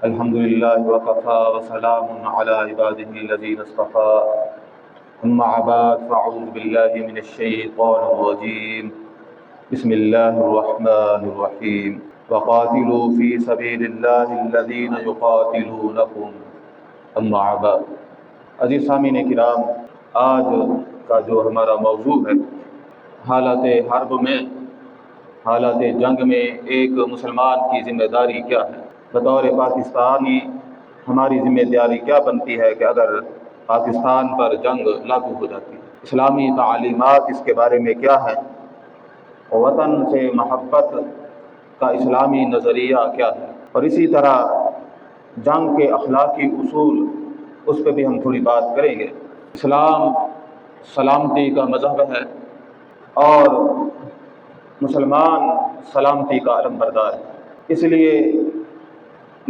الحمد للہ وکفا وسلام علی عباده الذین اصطفى اما بعد فاعوذ باللہ من الشیطان الرجیم بسم اللہ الرحمن الرحیم وقاتلوا فی سبیل اللہ الذین یقاتلونکم اما بعد۔ عزیز سامعین کرام، آج کا جو ہمارا موضوع ہے، حالات حرب میں، حالات جنگ میں ایک مسلمان کی ذمہ داری کیا ہے۔ بطور پاکستانی ہماری ذمہ داری کیا بنتی ہے کہ اگر پاکستان پر جنگ لاگو ہو جاتی ہے، اسلامی تعلیمات اس کے بارے میں کیا ہے، وطن سے محبت کا اسلامی نظریہ کیا ہے، اور اسی طرح جنگ کے اخلاقی اصول، اس پہ بھی ہم تھوڑی بات کریں گے۔ اسلام سلامتی کا مذہب ہے اور مسلمان سلامتی کا علمبردار ہے، اس لیے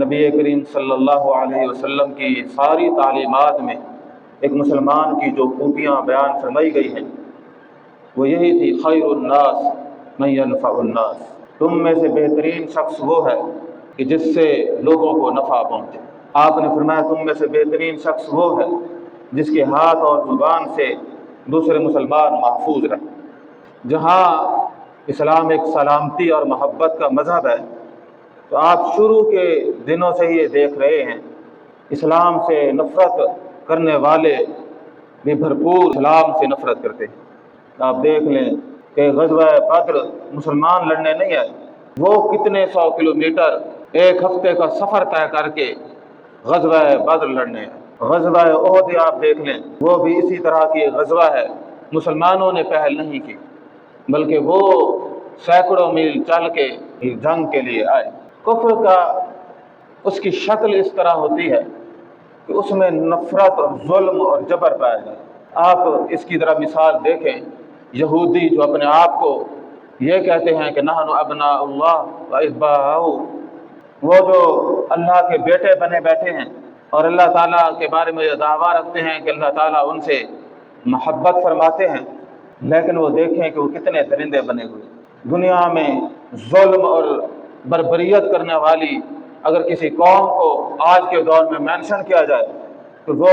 نبی کریم صلی اللہ علیہ وسلم کی ساری تعلیمات میں ایک مسلمان کی جو خوبیاں بیان فرمائی گئی ہیں وہ یہی تھی، خیر الناس من ينفع الناس، تم میں سے بہترین شخص وہ ہے کہ جس سے لوگوں کو نفع پہنچے۔ آپ نے فرمایا تم میں سے بہترین شخص وہ ہے جس کے ہاتھ اور زبان سے دوسرے مسلمان محفوظ رہیں۔ جہاں اسلام ایک سلامتی اور محبت کا مذہب ہے، تو آپ شروع کے دنوں سے ہی یہ دیکھ رہے ہیں، اسلام سے نفرت کرنے والے بھی بھرپور اسلام سے نفرت کرتے ہیں۔ آپ دیکھ لیں کہ غزوہ بدر مسلمان لڑنے نہیں آئے، وہ کتنے 100 کلومیٹر ایک ہفتے کا سفر طے کر کے غزوہ بدر لڑنے آئے۔ غزوہ احد آپ دیکھ لیں، وہ بھی اسی طرح کی غزوہ ہے، مسلمانوں نے پہل نہیں کی بلکہ وہ سینکڑوں میل چل کے جنگ کے لیے آئے۔ کفر کا اس کی شکل اس طرح ہوتی ہے کہ اس میں نفرت اور ظلم اور جبر پایا جائے۔ آپ اس کی ذرا مثال دیکھیں، یہودی جو اپنے آپ کو یہ کہتے ہیں کہ نحن ابناء اللہ و احباؤہ، وہ جو اللہ کے بیٹے بنے بیٹھے ہیں اور اللہ تعالیٰ کے بارے میں یہ دعویٰ رکھتے ہیں کہ اللہ تعالیٰ ان سے محبت فرماتے ہیں، لیکن وہ دیکھیں کہ وہ کتنے درندے بنے ہوئے۔ دنیا میں ظلم اور بربریت کرنے والی اگر کسی قوم کو آج کے دور میں مینشن کیا جائے تو وہ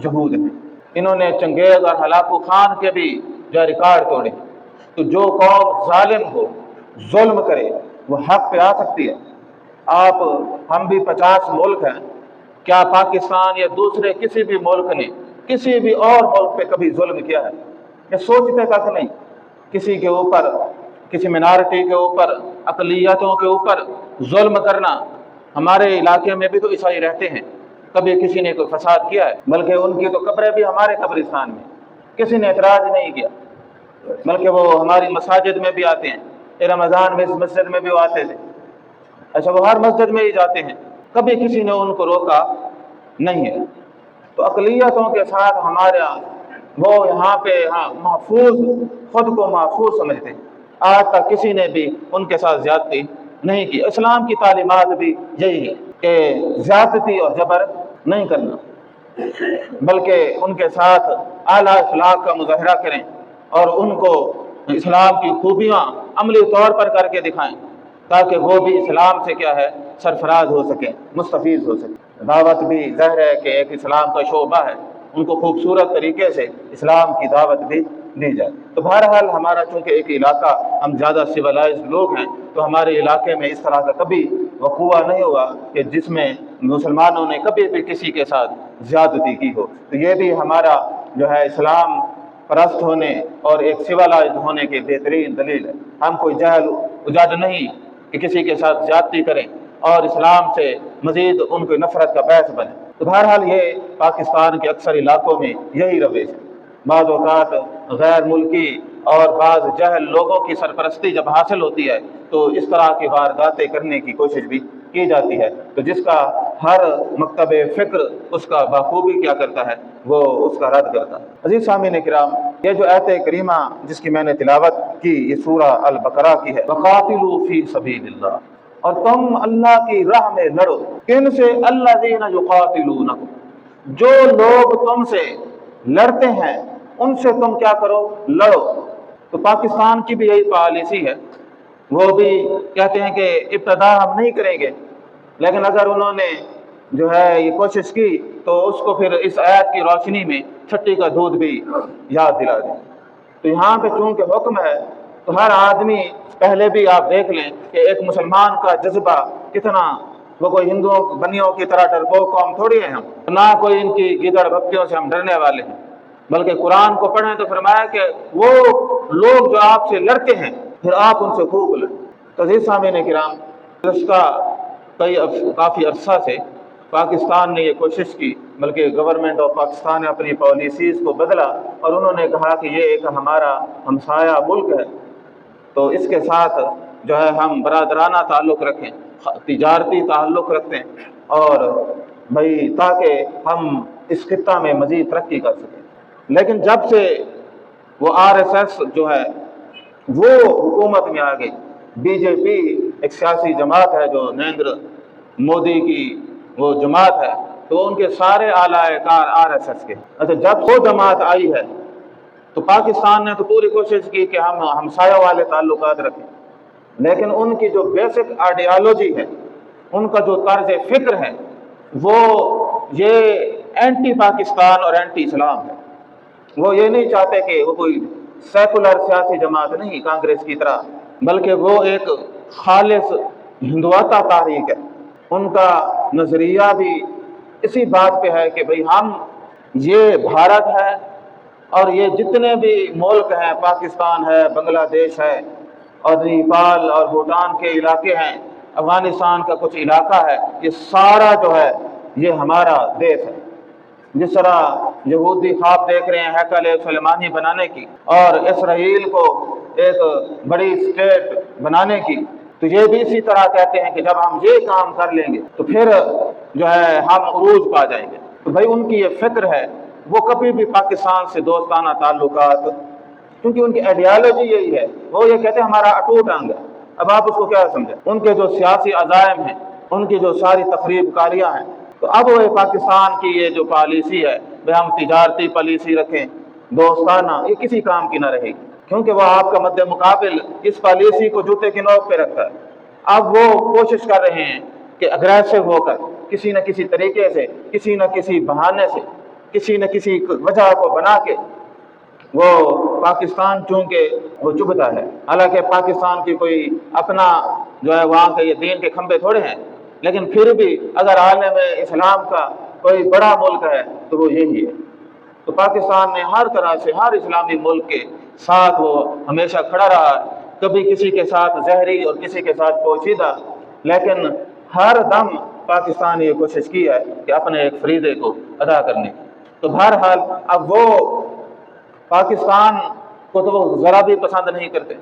یہود ہیں۔ انہوں نے چنگیز اور ہلاکو خان کے بھی جو ریکارڈ توڑے۔ تو جو قوم ظالم ہو، ظلم کرے، وہ حق پہ آ سکتی ہے۔ ہم بھی 50 ملک ہیں، کیا پاکستان یا دوسرے کسی بھی ملک نے کسی بھی اور ملک پہ کبھی ظلم کیا ہے؟ یہ سوچتے تک نہیں۔ کسی کے اوپر، کسی منارٹی کے اوپر، اقلیتوں کے اوپر ظلم کرنا، ہمارے علاقے میں بھی تو عیسائی رہتے ہیں، کبھی کسی نے کوئی فساد کیا ہے؟ بلکہ ان کی تو قبریں بھی ہمارے قبرستان میں، کسی نے اعتراض نہیں کیا، بلکہ وہ ہماری مساجد میں بھی آتے ہیں۔ رمضان میں اس مسجد میں بھی وہ آتے تھے، اچھا وہ ہر مسجد میں ہی جاتے ہیں، کبھی کسی نے ان کو روکا نہیں ہے۔ تو اقلیتوں کے ساتھ ہمارے وہ یہاں پہ محفوظ، خود کو محفوظ سمجھتے ہیں، آج تک کسی نے بھی ان کے ساتھ زیادتی نہیں کی۔ اسلام کی تعلیمات بھی یہی ہے کہ زیادتی اور جبر نہیں کرنا، بلکہ ان کے ساتھ اعلیٰ اخلاق کا مظاہرہ کریں اور ان کو اسلام کی خوبیاں عملی طور پر کر کے دکھائیں، تاکہ وہ بھی اسلام سے کیا ہے، سرفراز ہو سکیں، مستفیض ہو سکیں۔ دعوت بھی ظاہر ہے کہ ایک اسلام کا شعبہ ہے، ان کو خوبصورت طریقے سے اسلام کی دعوت بھی دی جائے۔ تو بہرحال ہمارا چونکہ ایک علاقہ، ہم زیادہ سویلائزڈ لوگ ہیں، تو ہمارے علاقے میں اس طرح کا کبھی وقوع نہیں ہوا کہ جس میں مسلمانوں نے کبھی بھی کسی کے ساتھ زیادتی کی ہو۔ تو یہ بھی ہمارا جو ہے اسلام پرست ہونے اور ایک سویلائزڈ ہونے کی بہترین دلیل ہے۔ ہم کوئی جہل اجاڈ نہیں کہ کسی کے ساتھ زیادتی کریں اور اسلام سے مزید ان کو نفرت کا باعث بنے۔ تو بہرحال یہ پاکستان کے اکثر علاقوں میں یہی رویش ہے۔ بعض اوقات غیر ملکی اور بعض جہل لوگوں کی سرپرستی جب حاصل ہوتی ہے تو اس طرح کی وارداتیں کرنے کی کوشش بھی کی جاتی ہے، تو جس کا ہر مکتب فکر اس کا بخوبی کیا کرتا ہے، وہ اس کا رد کرتا ہے۔ عزیز سامعین کرام، یہ جو آیت کریمہ جس کی میں نے تلاوت کی، یہ سورہ البقرہ کی ہے، وَقَاتِلُوا فِي سَبِيلِ اللَّهِ، اور تم اللہ کی راہ میں لڑو۔ کن سے؟ الَّذِينَ يُقَاتِلُونَكُمْ، جو لوگ تم سے لڑتے ہیں ان سے تم کیا کرو؟ لڑو۔ تو پاکستان کی بھی یہی پالیسی ہے، وہ بھی کہتے ہیں کہ ابتدا ہم نہیں کریں گے، لیکن اگر انہوں نے جو ہے یہ کوشش کی تو اس کو پھر اس آیت کی روشنی میں چھٹی کا دودھ بھی یاد دلا دیں۔ تو یہاں پہ چونکہ حکم ہے تو ہر آدمی، پہلے بھی آپ دیکھ لیں کہ ایک مسلمان کا جذبہ کتنا، وہ کوئی ہندوؤں بنیوں کی طرح ڈرپوک قوم تھوڑی ہے ہم، نہ کوئی ان کی گیدڑ بھپکیوں سے ہم ڈرنے والے ہیں، بلکہ قرآن کو پڑھیں تو فرمایا کہ وہ لوگ جو آپ سے لڑتے ہیں پھر آپ ان سے خوب لڑیں۔ تو عزیز سامعین کرام، گزشتہ کافی عرصہ سے پاکستان نے یہ کوشش کی، بلکہ گورنمنٹ آف پاکستان نے اپنی پالیسیز کو بدلا اور انہوں نے کہا کہ یہ ایک ہمارا ہمسایہ ملک ہے، تو اس کے ساتھ جو ہے ہم برادرانہ تعلق رکھیں، تجارتی تعلق رکھیں، اور بھائی تاکہ ہم اس خطہ میں مزید ترقی کر سکیں۔ لیکن جب سے وہ RSS جو ہے وہ حکومت میں آ گئی، BJP ایک سیاسی جماعت ہے جو نریندر مودی کی وہ جماعت ہے، تو ان کے سارے اعلیٰ کار RSS کے۔ اچھا، جب وہ جماعت آئی ہے تو پاکستان نے تو پوری کوشش کی کہ ہم ہمسایہ والے تعلقات رکھیں، لیکن ان کی جو بیسک آئیڈیالوجی ہے، ان کا جو طرز فکر ہے، وہ یہ اینٹی پاکستان اور اینٹی اسلام ہے۔ وہ یہ نہیں چاہتے کہ وہ کوئی سیکولر سیاسی جماعت نہیں کانگریس کی طرح، بلکہ وہ ایک خالص ہندوتا تحریک ہے۔ ان کا نظریہ بھی اسی بات پہ ہے کہ بھئی ہم، یہ بھارت ہے اور یہ جتنے بھی ملک ہیں، پاکستان ہے، بنگلہ دیش ہے، اور نیپال اور بھوٹان کے علاقے ہیں، افغانستان کا کچھ علاقہ ہے، یہ سارا جو ہے یہ ہمارا دیش ہے۔ جس طرح یہودی خواب دیکھ رہے ہیں ہیکل سلیمانی بنانے کی اور اسرائیل کو ایک بڑی اسٹیٹ بنانے کی، تو یہ بھی اسی طرح کہتے ہیں کہ جب ہم یہ کام کر لیں گے تو پھر جو ہے ہم عروج پا جائیں گے۔ تو بھائی ان کی یہ فکر ہے، وہ کبھی بھی پاکستان سے دوستانہ تعلقات، کیونکہ ان کی آئیڈیالوجی یہی ہے، وہ یہ کہتے ہیں ہمارا اٹوٹ انگ ہے۔ اب آپ اس کو کیا سمجھیں؟ ان کے جو سیاسی عزائم ہیں، ان کی جو ساری تخریب کاریاں ہیں، تو اب وہ پاکستان کی یہ جو پالیسی ہے کہ ہم تجارتی پالیسی رکھیں، دوستانہ، یہ کسی کام کی نہ رہے گی، کیونکہ وہ آپ کا مد مقابل اس پالیسی کو جوتے کی نوک پہ رکھتا ہے۔ اب وہ کوشش کر رہے ہیں کہ اگریسو ہو کر کسی نہ کسی طریقے سے، کسی نہ کسی بہانے سے، کسی نہ کسی وجہ کو بنا کے وہ پاکستان چونکہ وہ چبھتا ہے، حالانکہ پاکستان کی کوئی اپنا جو ہے وہاں کے یہ دین کے کھمبے تھوڑے ہیں، لیکن پھر بھی اگر عالم اسلام کا کوئی بڑا ملک ہے تو وہ یہی ہے۔ تو پاکستان نے ہر طرح سے ہر اسلامی ملک کے ساتھ وہ ہمیشہ کھڑا رہا، کبھی کسی کے ساتھ زہری اور کسی کے ساتھ پوشیدہ، لیکن ہر دم پاکستان نے یہ کوشش کی ہے کہ اپنے ایک فریضے کو ادا کرنے کی۔ تو بہرحال اب وہ پاکستان کو تو وہ ذرا بھی پسند نہیں کرتے،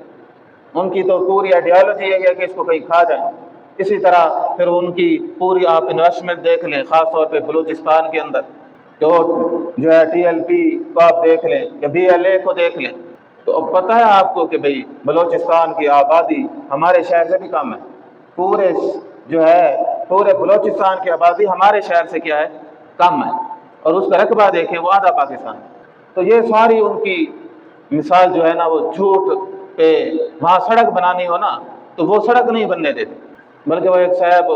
ان کی تو پوری آئیڈیالوجی یہی ہے کہ اس کو کہیں کھا جائیں۔ اسی طرح پھر ان کی پوری آپ انویسٹمنٹ دیکھ لیں، خاص طور پہ بلوچستان کے اندر جو ہے TLP کو آپ دیکھ لیں یا BLA کو دیکھ لیں، تو اب پتہ ہے آپ کو کہ بھئی بلوچستان کی آبادی ہمارے شہر سے بھی کم ہے، پورے جو ہے پورے بلوچستان کی آبادی ہمارے شہر سے کیا ہے، کم ہے، اور اس کا رقبہ دیکھیں وہ آدھا پاکستان ہے۔ تو یہ ساری ان کی مثال جو ہے نا، وہ جھوٹ پہ، وہاں سڑک بنانی ہو نا تو وہ سڑک نہیں بننے دیتے، بلکہ وہ ایک صاحب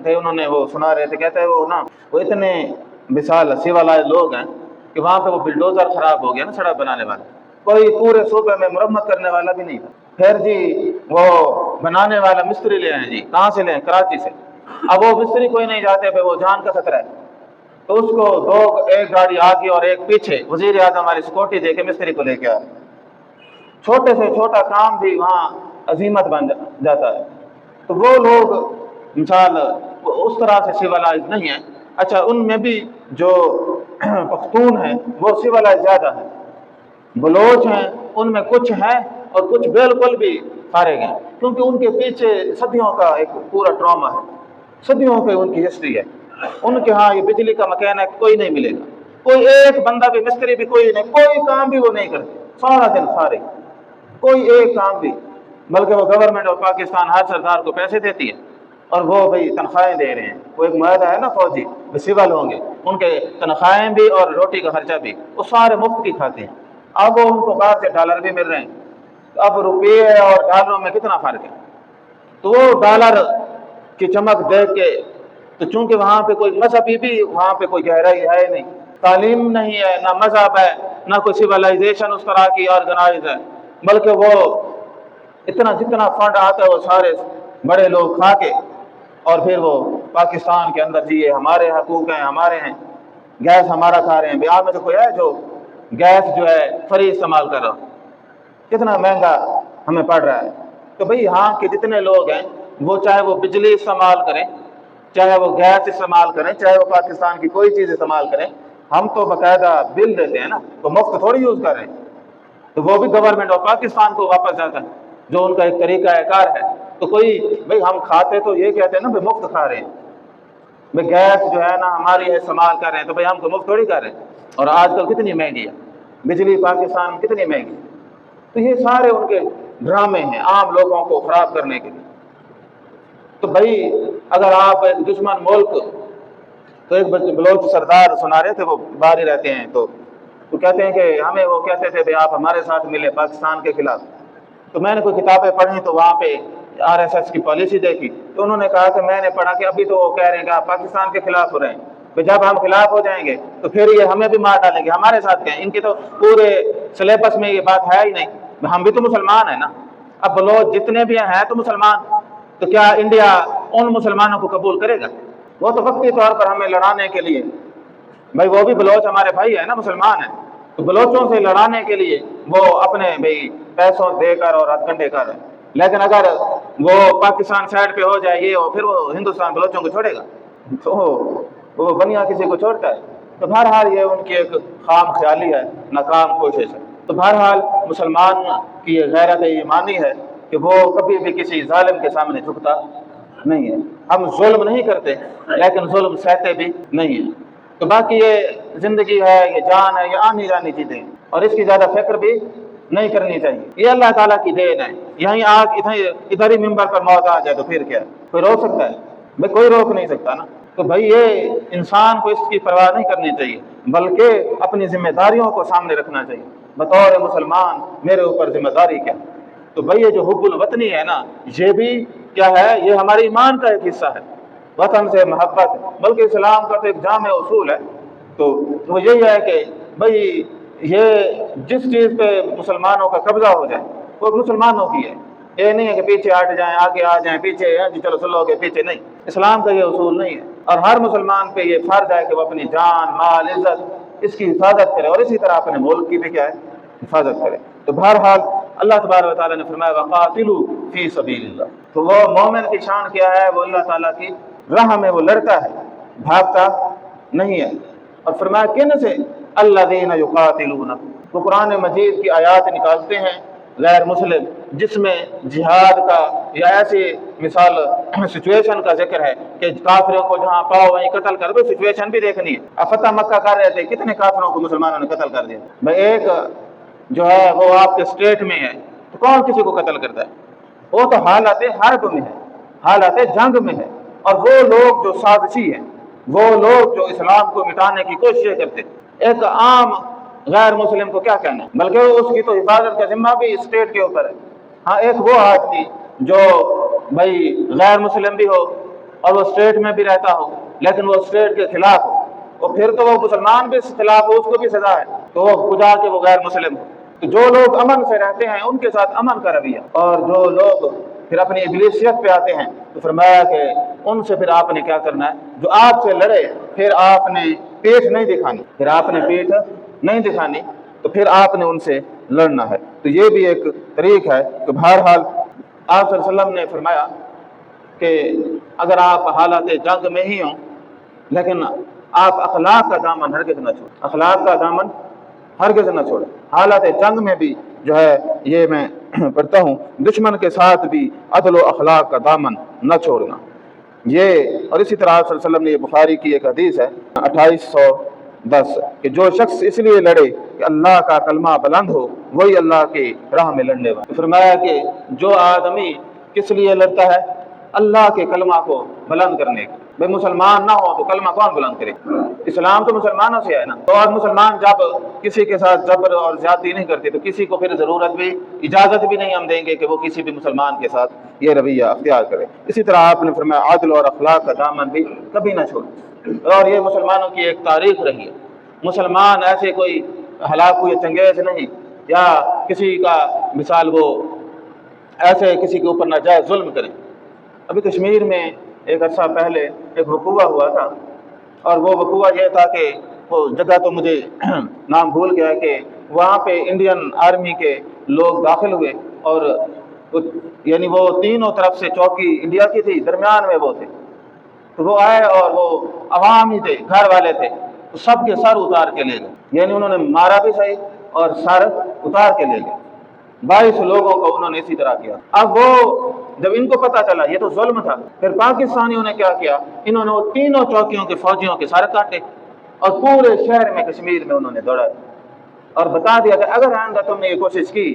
تھے، انہوں نے وہ سنا رہے تھے، کہتے ہیں وہ اتنے مثال سیوالائز لوگ ہیں کہ وہاں پہ وہ بلڈوزر خراب ہو گیا نا سڑک بنانے والا، کوئی پورے صوبے میں مرمت کرنے والا بھی نہیں تھا۔ پھر جی وہ بنانے والا مستری لے آئے، جی کہاں سے لیں؟ کراچی سے۔ اب وہ مستری کوئی نہیں جاتے پہ، وہ جان کا خطرہ ہے، تو اس کو ایک گاڑی آگے اور ایک پیچھے، وزیر اعظم ہماری سیکورٹی دے کے مستری کو لے کے آ رہے، چھوٹے سے چھوٹا کام بھی وہاں عظیمت بن جاتا ہے۔ تو وہ لوگ مثال اس طرح سے سیولائز نہیں ہیں۔ اچھا، ان میں بھی جو پختون ہیں وہ سیولائز زیادہ ہیں، بلوچ ہیں ان میں کچھ ہیں اور کچھ بالکل بھی فارغ ہیں، کیونکہ ان کے پیچھے صدیوں کا ایک پورا ٹراما ہے، صدیوں کی ان کی ہسٹری ہے۔ ان کے ہاں یہ بجلی کا مکینک کوئی نہیں ملے گا، کوئی ایک بندہ بھی، مستری بھی کوئی نہیں، کوئی کام بھی وہ نہیں کرتے، سارا دن فارغ، کوئی ایک کام بھی، بلکہ وہ گورنمنٹ آف پاکستان ہر سردار کو پیسے دیتی ہے اور وہ بھئی تنخواہیں دے رہے ہیں۔ وہ ایک معاہدہ ہے نا فوجی، وہ سول ہوں گے، ان کے تنخواہیں بھی اور روٹی کا خرچہ بھی وہ سارے مفت کی کھاتے ہیں۔ اب وہ ان کو باہر سے ڈالر بھی مل رہے ہیں، اب روپے اور ڈالروں میں کتنا فرق ہے؟ تو وہ ڈالر کی چمک دیکھ کے تو چونکہ وہاں پہ کوئی مذہبی بھی وہاں پہ کوئی گہرائی ہے نہیں، تعلیم نہیں ہے، نہ مذہب ہے، نہ کوئی سویلائزیشن اس طرح کی آرگنائز ہے، بلکہ وہ جتنا فنڈ آتا ہے وہ سارے بڑے لوگ کھا کے اور پھر وہ پاکستان کے اندر جی یہ ہمارے حقوق ہیں، ہمارے ہیں، گیس ہمارا کھا رہے ہیں۔ بہار میں تو کوئی ہے جو گیس جو ہے فری استعمال کر رہا، کتنا مہنگا ہمیں پڑ رہا ہے۔ تو بھئی یہاں کے جتنے لوگ ہیں وہ چاہے وہ بجلی استعمال کریں، چاہے وہ گیس استعمال کریں، چاہے وہ پاکستان کی کوئی چیز استعمال کریں، ہم تو باقاعدہ بل دیتے ہیں نا، تو مفت تھوڑی یوز کر رہے ہیں، تو وہ بھی گورنمنٹ آف پاکستان کو واپس جاتا ہے، جو ان کا ایک طریقہ کار ہے۔ تو کوئی بھئی ہم کھاتے تو یہ کہتے ہیں نا بھئی مفت کھا رہے ہیں، بھئی گیس جو ہے نا ہماری استعمال کر رہے ہیں، تو بھئی ہم کو مفت تھوڑی کر رہے ہیں۔ اور آج کل کتنی مہنگی ہے بجلی پاکستان میں، کتنی مہنگی ہے۔ تو یہ سارے ان کے ڈرامے ہیں عام لوگوں کو خراب کرنے کے لیے۔ تو بھئی اگر آپ ایک دشمن ملک، تو ایک بلوچ سردار سنا رہے تھے، وہ باہر ہی رہتے ہیں، تو کہتے ہیں کہ ہمیں وہ کہتے تھے کہ آپ ہمارے ساتھ ملے پاکستان کے خلاف۔ تو میں نے کوئی کتابیں پڑھی تو وہاں پہ RSS کی پالیسی دیکھی، تو انہوں نے کہا کہ میں نے پڑھا کہ ابھی تو وہ کہہ رہے ہیں کہ آپ پاکستان کے خلاف ہو رہے ہیں، کہ جب ہم خلاف ہو جائیں گے تو پھر یہ ہمیں بھی مار ڈالیں گے، ہمارے ساتھ کہیں۔ ان کے تو پورے سلیبس میں یہ بات ہے ہی نہیں، ہم بھی تو مسلمان ہیں نا۔ اب بلوچ جتنے بھی ہیں تو مسلمان، تو کیا انڈیا ان مسلمانوں کو قبول کرے گا؟ وہ تو وقتی طور پر ہمیں لڑانے کے لیے، بھائی وہ بھی بلوچ ہمارے بھائی ہیں نا، مسلمان ہیں، تو بلوچوں سے لڑانے کے لیے وہ اپنے بھائی پیسوں دے کر اور ہتھ کنڈے کر رہے ہیں۔ لیکن اگر وہ پاکستان سائڈ پہ ہو جائے یہ، پھر وہ ہندوستان بلوچوں کو چھوڑے گا؟ تو وہ بنیا کسی کو چھوڑتا ہے؟ تو بہرحال یہ ان کی ایک خام خیالی ہے، ناکام کوشش ہے۔ تو بہرحال مسلمان کی یہ غیرت ایمانی ہے کہ وہ کبھی بھی کسی ظالم کے سامنے جھکتا نہیں ہے۔ ہم ظلم نہیں کرتے لیکن ظلم سہتے بھی نہیں ہیں۔ تو باقی یہ زندگی ہے، یہ جان ہے، یہ آنی جانی چیزیں ہیں، اور اس کی زیادہ فکر بھی نہیں کرنی چاہیے۔ یہ اللہ تعالیٰ کی دین ہے۔ یہیں ادھر ہی ممبر پر موت آ جائے تو پھر کیا کوئی روک سکتا ہے؟ بھائی کوئی روک نہیں سکتا نا۔ تو بھائی یہ انسان کو اس کی پرواہ نہیں کرنی چاہیے، بلکہ اپنی ذمہ داریوں کو سامنے رکھنا چاہیے۔ بطور مسلمان میرے اوپر ذمہ داری کیا؟ تو بھائی یہ جو حب الوطنی ہے نا، یہ بھی کیا ہے؟ یہ ہمارے ایمان کا ایک حصہ ہے، وطن سے محبت، بلکہ اسلام کا تو ایک جامع اصول ہے۔ تو وہ یہی ہے کہ بھائی یہ جس چیز پہ مسلمانوں کا قبضہ ہو جائے وہ مسلمانوں کی ہے، یہ نہیں ہے کہ پیچھے ہٹ جائیں، آگے آ جائیں، پیچھے جی چلو سلو کے پیچھے نہیں۔ اسلام کا یہ اصول نہیں ہے، اور ہر مسلمان پہ یہ فرض ہے کہ وہ اپنی جان، مال، عزت اس کی حفاظت کرے، اور اسی طرح اپنے ملک کی بھی کیا ہے؟ حفاظت کرے۔ تو بہرحال اللہ تبارک و تعالیٰ نے فرمایا وَقَاتِلُوا فِي سَبِيلِ اللَّهِ۔ تو وہ مومن کی شان کیا ہے؟ وہ اللہ تعالیٰ کی راہ میں وہ لڑتا ہے، بھاگتا نہیں ہے۔ اور فرمایا کن سے؟ الذین یقاتلون۔ وہ قرآن مجید کی آیات نکالتے ہیں غیر مسلم جس میں جہاد کا یا ایسی مثال سچویشن کا ذکر ہے کہ کافروں کو جہاں پاؤ وہیں قتل کر دو، سچویشن بھی دیکھنی ہے۔ فتح مکہ کر رہے تھے، کتنے کافروں کو مسلمانوں نے قتل کر دیا؟ بھائی ایک جو ہے وہ آپ کے اسٹیٹ میں ہے تو کون کسی کو قتل کرتا ہے؟ وہ تو حالت حرب میں ہے، حالت جنگ میں ہے، اور وہ لوگ جو سازشی ہیں، وہ لوگ جو اسلام کو مٹانے کی کوششیں کرتے، ایک عام غیر مسلم کو کیا کہنا ہے؟ بلکہ اس کی تو حفاظت کا ذمہ بھی اسٹیٹ کے اوپر ہے۔ ہاں ایک وہ آدمی جو بھائی غیر مسلم بھی ہو اور وہ اسٹیٹ میں بھی رہتا ہو لیکن وہ اسٹیٹ کے خلاف ہو، اور پھر تو وہ مسلمان بھی خلاف ہو، اس کو بھی سزا ہے، تو وہ خدا کے وہ غیر مسلم ہو۔ تو جو لوگ امن سے رہتے ہیں ان کے ساتھ امن کا رویہ، اور جو لوگ پھر اپنی ابلیسیت پہ آتے ہیں تو فرمایا کہ ان سے پھر آپ نے کیا کرنا ہے؟ جو آپ سے لڑے پھر آپ نے پیٹھ نہیں دکھانی، پھر آپ نے پیٹھ نہیں دکھانی، تو پھر آپ نے ان سے لڑنا ہے۔ تو یہ بھی ایک طریق ہے۔ تو بہرحال آپ صلی اللہ علیہ وسلم نے فرمایا کہ اگر آپ حالات جنگ میں ہی ہوں لیکن آپ اخلاق کا دامن ہرگز نہ چھوڑیں، اخلاق کا دامن ہرگز نہ چھوڑیں۔ حالات جنگ میں بھی جو ہے یہ میں پڑھتا ہوں، دشمن کے ساتھ بھی عدل و اخلاق کا دامن نہ چھوڑنا۔ یہ اور اسی طرح صلی اللہ علیہ وسلم نے، یہ بخاری کی ایک حدیث ہے 2810 کہ جو شخص اس لیے لڑے کہ اللہ کا کلمہ بلند ہو وہی اللہ کی راہ میں لڑنے والا۔ فرمایا کہ جو آدمی کس لیے لڑتا ہے؟ اللہ کے کلمہ کو بلند کرنے کے، بھائی مسلمان نہ ہو تو کلمہ کون بلند کرے؟ اسلام تو مسلمانوں سے ہے نا۔ تو اور مسلمان جب کسی کے ساتھ جبر اور زیادتی نہیں کرتے تو کسی کو پھر ضرورت بھی اجازت بھی نہیں ہم دیں گے کہ وہ کسی بھی مسلمان کے ساتھ یہ رویہ اختیار کرے۔ اسی طرح آپ نے فرمایا عدل اور اخلاق کا دامن بھی کبھی نہ چھوڑے، اور یہ مسلمانوں کی ایک تاریخ رہی ہے۔ مسلمان ایسے کوئی ہلاکو یا چنگیز نہیں یا کسی کا مثال وہ ایسے کسی کے اوپر ناجائز ظلم کریں۔ ابھی کشمیر میں ایک عرصہ پہلے ایک وقوع ہوا تھا، اور وہ وقوع یہ تھا کہ وہ جگہ تو مجھے نام بھول گیا کہ وہاں پہ انڈین آرمی کے لوگ داخل ہوئے، اور یعنی وہ تینوں طرف سے چوکی انڈیا کی تھی، درمیان میں وہ تھے، تو وہ آئے اور وہ عوام ہی تھے، گھر والے تھے، تو سب کے سر اتار کے لے گئے، یعنی انہوں نے مارا بھی صحیح اور سر اتار کے لے گئے۔ 22 لوگوں کو انہوں نے اسی طرح کیا۔ اب وہ جب ان کو پتا چلا یہ تو ظلم تھا، پھر پاکستانیوں نے کیا کیا، انہوں نے وہ تینوں چوکیوں کے فوجیوں کے سر کاٹے اور پورے شہر میں کشمیر میں انہوں نے دوڑا اور بتا دیا کہ اگر آئندہ تم نے یہ کوشش کی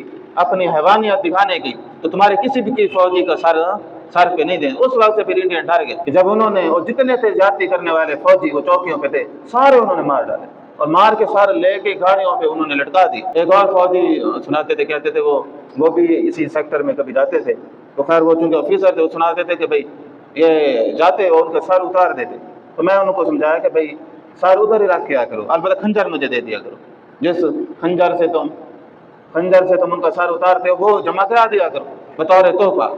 اپنی حیوانیت دکھانے کی تو تمہارے کسی بھی فوجی کا سر پہ نہیں دیں۔ اس وقت سے پھر انڈین ڈر گئے کہ جب انہوں نے وہ جتنے تھے زیادتی کرنے والے فوجی وہ چوکیوں پہ تھے سارے انہوں نے مار ڈالے، اور مار کے سارے لے کے گاڑیوں پہ انہوں نے لٹکا دی۔ ایک اور فوجی سناتے تھے، کہتے تھے وہ بھی اسی سیکٹر میں کبھی جاتے تھے، تو خیر وہ چونکہ آفیسر تھے وہ سناتے تھے کہ بھائی یہ جاتے اور ان کا سر اتار دیتے، تو میں ان کو سمجھایا کہ بھائی سر ادھر ہی رکھ کے آ کرو، البتہ خنجر مجھے دے دیا کرو، جس خنجر سے تم ان کا سر اتارتے ہو وہ جمع کرا دیا کرو بطور تحفہ،